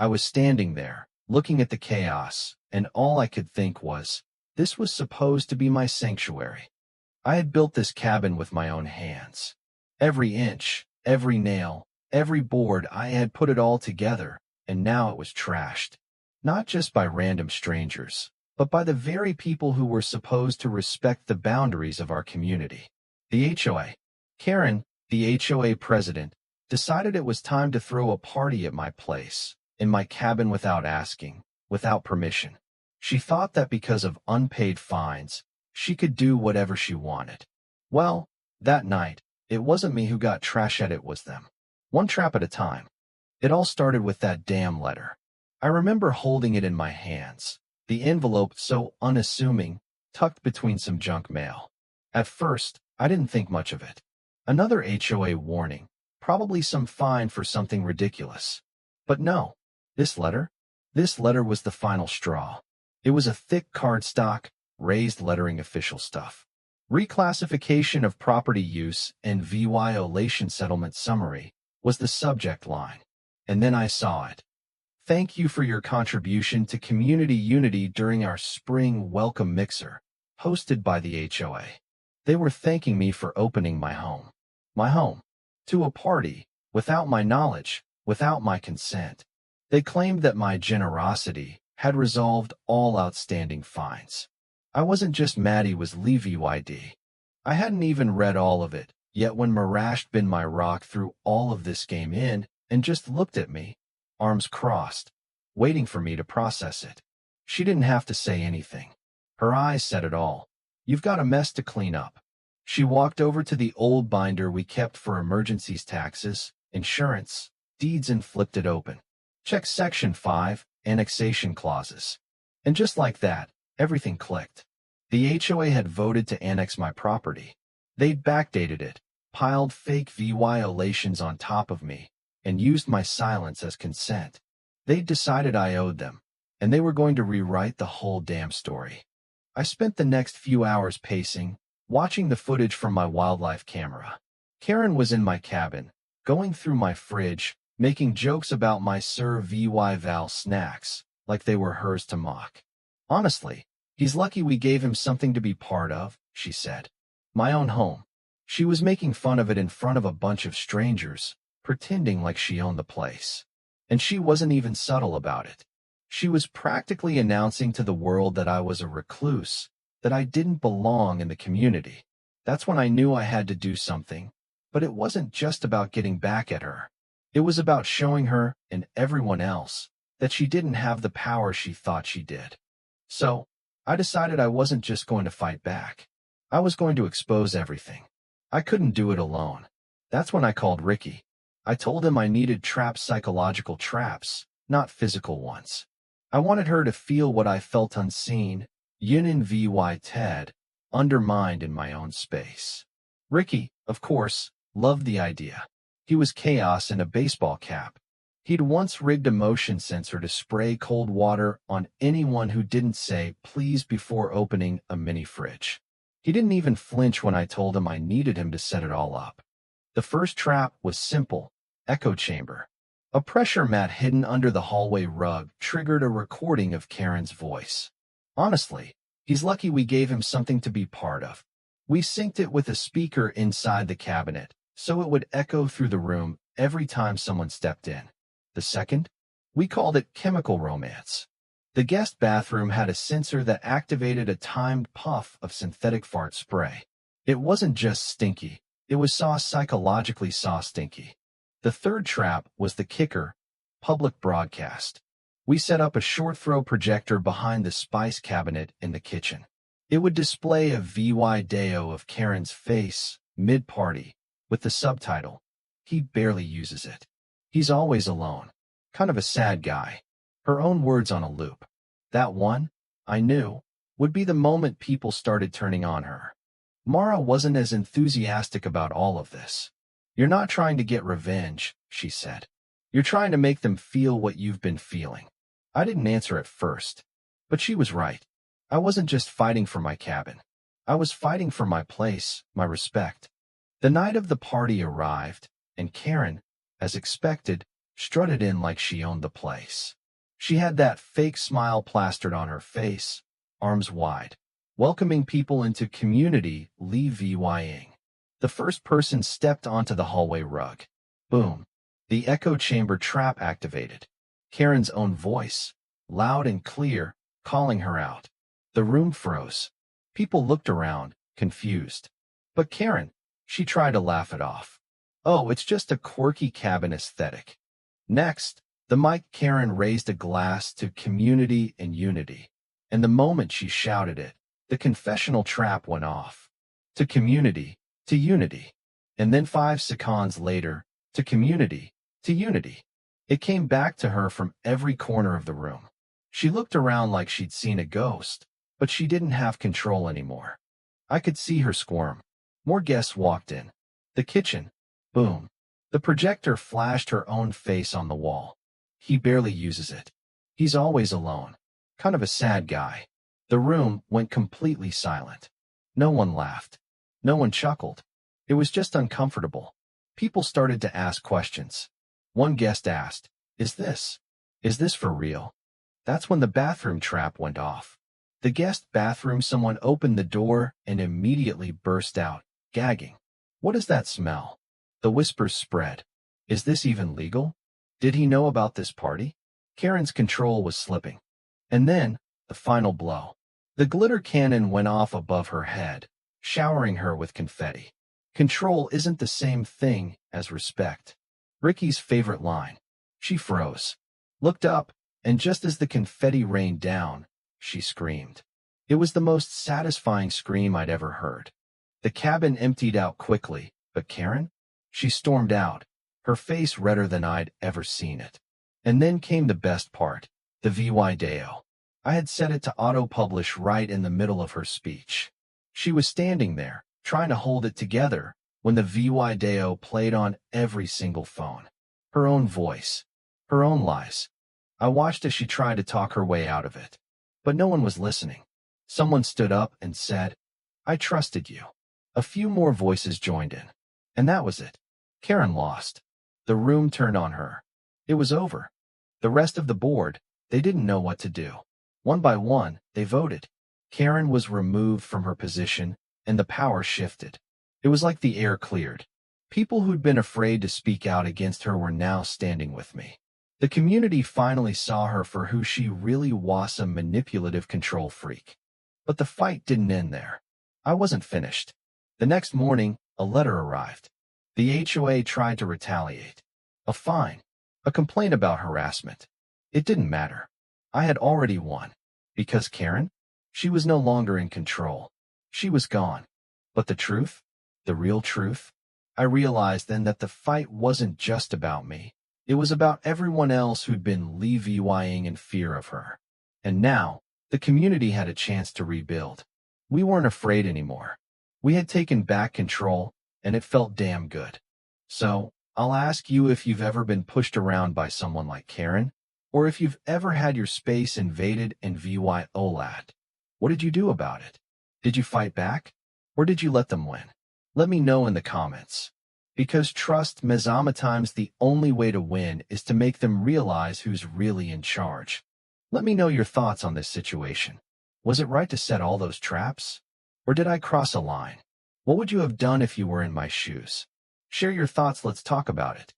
I was standing there, looking at the chaos, and all I could think was, this was supposed to be my sanctuary. I had built this cabin with my own hands. Every inch, every nail, every board, I had put it all together, and now it was trashed. Not just by random strangers, but by the very people who were supposed to respect the boundaries of our community. The HOA. Karen, the HOA president, decided it was time to throw a party at my place, in my cabin without asking, without permission. She thought that because of unpaid fines, she could do whatever she wanted. Well, that night, it wasn't me who got trashed, it was them. One trap at a time. It all started with that damn letter. I remember holding it in my hands, the envelope so unassuming, tucked between some junk mail. At first, I didn't think much of it. Another HOA warning, probably some fine for something ridiculous. But no, this letter was the final straw. It was a thick cardstock, raised lettering, official stuff. Reclassification of property use and violation settlement summary was the subject line. And then I saw it. Thank you for your contribution to community unity during our spring welcome mixer, hosted by the HOA. They were thanking me for opening my home, to a party, without my knowledge, without my consent. They claimed that my generosity had resolved all outstanding fines. I wasn't just mad, he was livid. I hadn't even read all of it, yet when Marash bin my rock threw all of this game in and just looked at me, arms crossed, waiting for me to process it. She didn't have to say anything. Her eyes said it all. You've got a mess to clean up. She walked over to the old binder we kept for emergencies, taxes, insurance, deeds, and flipped it open. Check Section 5, annexation clauses. And just like that, everything clicked. The HOA had voted to annex my property. They'd backdated it, piled fake violations on top of me, and used my silence as consent. They'd decided I owed them, and they were going to rewrite the whole damn story. I spent the next few hours pacing, watching the footage from my wildlife camera. Karen was in my cabin, going through my fridge, making jokes about my Sir Val snacks, like they were hers to mock. Honestly, he's lucky we gave him something to be part of, she said. My own home. She was making fun of it in front of a bunch of strangers, pretending like she owned the place. And she wasn't even subtle about it. She was practically announcing to the world that I was a recluse, that I didn't belong in the community. That's when I knew I had to do something. But it wasn't just about getting back at her. It was about showing her, and everyone else, that she didn't have the power she thought she did. So, I decided I wasn't just going to fight back. I was going to expose everything. I couldn't do it alone. That's when I called Ricky. I told him I needed psychological traps, not physical ones. I wanted her to feel what I felt, unseen, Ted, undermined in my own space. Ricky, of course, loved the idea. He was chaos in a baseball cap. He'd once rigged a motion sensor to spray cold water on anyone who didn't say please before opening a mini fridge. He didn't even flinch when I told him I needed him to set it all up. The first trap was simple: echo chamber. A pressure mat hidden under the hallway rug triggered a recording of Karen's voice. Honestly, he's lucky we gave him something to be part of. We synced it with a speaker inside the cabinet, so it would echo through the room every time someone stepped in. The second? We called it chemical romance. The guest bathroom had a sensor that activated a timed puff of synthetic fart spray. It wasn't just stinky, it was psychologically stinky. The third trap was the kicker: public broadcast. We set up a short-throw projector behind the spice cabinet in the kitchen. It would display a video of Karen's face, mid-party, with the subtitle, "He barely uses it. He's always alone. Kind of a sad guy." Her own words on a loop. That one, I knew, would be the moment people started turning on her. Mara wasn't as enthusiastic about all of this. "You're not trying to get revenge," she said. "You're trying to make them feel what you've been feeling." I didn't answer at first, but she was right. I wasn't just fighting for my cabin. I was fighting for my place, my respect. The night of the party arrived, and Karen, as expected, strutted in like she owned the place. She had that fake smile plastered on her face, arms wide, welcoming people into community Vying. The first person stepped onto the hallway rug. Boom. The echo chamber trap activated. Karen's own voice, loud and clear, calling her out. The room froze. People looked around, confused. But Karen, she tried to laugh it off. Oh, it's just a quirky cabin aesthetic. Next, the mic Karen raised a glass to community and unity. And the moment she shouted it, the confessional trap went off. To community, to unity. And then 5 seconds later, to community, to unity. It came back to her from every corner of the room. She looked around like she'd seen a ghost, but she didn't have control anymore. I could see her squirm. More guests walked in. The kitchen. Boom. The projector flashed her own face on the wall. He barely uses it. He's always alone. Kind of a sad guy. The room went completely silent. No one laughed. No one chuckled. It was just uncomfortable. People started to ask questions. One guest asked, Is this for real? That's when the bathroom trap went off. The guest bathroom, someone opened the door and immediately burst out, gagging. What is that smell? The whispers spread. Is this even legal? Did he know about this party? Karen's control was slipping. And then, the final blow. The glitter cannon went off above her head, showering her with confetti. Control isn't the same thing as respect. Ricky's favorite line. She froze, looked up, and just as the confetti rained down, she screamed. It was the most satisfying scream I'd ever heard. The cabin emptied out quickly, but Karen? She stormed out, her face redder than I'd ever seen it. And then came the best part, the Video. I had set it to auto-publish right in the middle of her speech. She was standing there, trying to hold it together, when the Video played on every single phone. Her own voice. Her own lies. I watched as she tried to talk her way out of it. But no one was listening. Someone stood up and said, I trusted you. A few more voices joined in. And that was it. Karen lost. The room turned on her. It was over. The rest of the board, they didn't know what to do. One by one, they voted. Karen was removed from her position, and the power shifted. It was like the air cleared. People who'd been afraid to speak out against her were now standing with me. The community finally saw her for who she really was, a manipulative control freak. But the fight didn't end there. I wasn't finished. The next morning, a letter arrived. The HOA tried to retaliate. A fine. A complaint about harassment. It didn't matter. I had already won. Because Karen? She was no longer in control. She was gone. But the truth? The real truth? I realized then that the fight wasn't just about me. It was about everyone else who'd been levying in fear of her. And now, the community had a chance to rebuild. We weren't afraid anymore. We had taken back control, and it felt damn good. So, I'll ask you if you've ever been pushed around by someone like Karen, or if you've ever had your space invaded and violated. What did you do about it? Did you fight back? Or did you let them win? Let me know in the comments. Because trust me, sometimes the only way to win is to make them realize who's really in charge. Let me know your thoughts on this situation. Was it right to set all those traps? Or did I cross a line? What would you have done if you were in my shoes? Share your thoughts, let's talk about it.